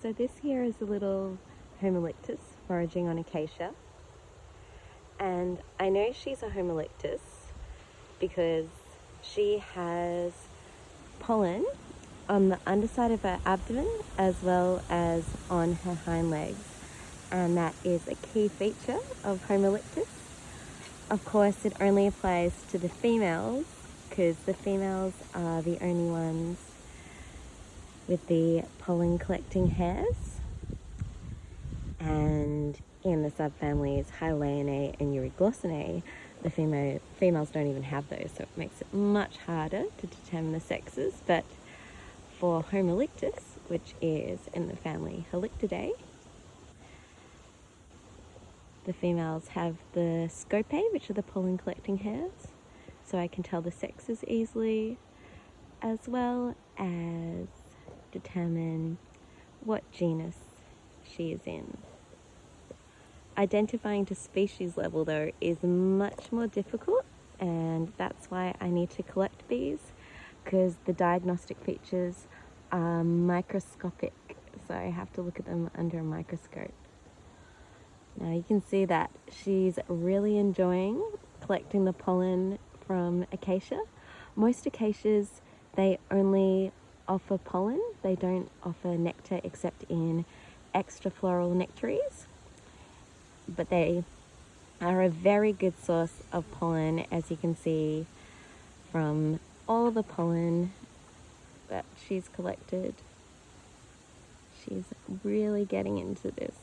So this here is a little Homalictus foraging on Acacia, and I know she's a Homalictus because she has pollen on the underside of her abdomen as well as on her hind legs, and that is a key feature of Homalictus. Of course, it only applies to the females because the females are the only ones with the pollen collecting hairs, and in the subfamilies Hyalinae and Euryglossinae, the females don't even have those, so it makes it much harder to determine the sexes. But for Homalictus, which is in the family Halictidae, the females have the scopae, which are the pollen collecting hairs, so I can tell the sexes easily, as well as determine what genus she is in. Identifying to species level, though, is much more difficult, and that's why I need to collect bees, because the diagnostic features are microscopic, so I have to look at them under a microscope. Now you can see that she's really enjoying collecting the pollen from Acacia. Most acacias, they only offer pollen, they don't offer nectar except in extrafloral nectaries, but they are a very good source of pollen, as you can see from all the pollen that she's collected. She's really getting into this.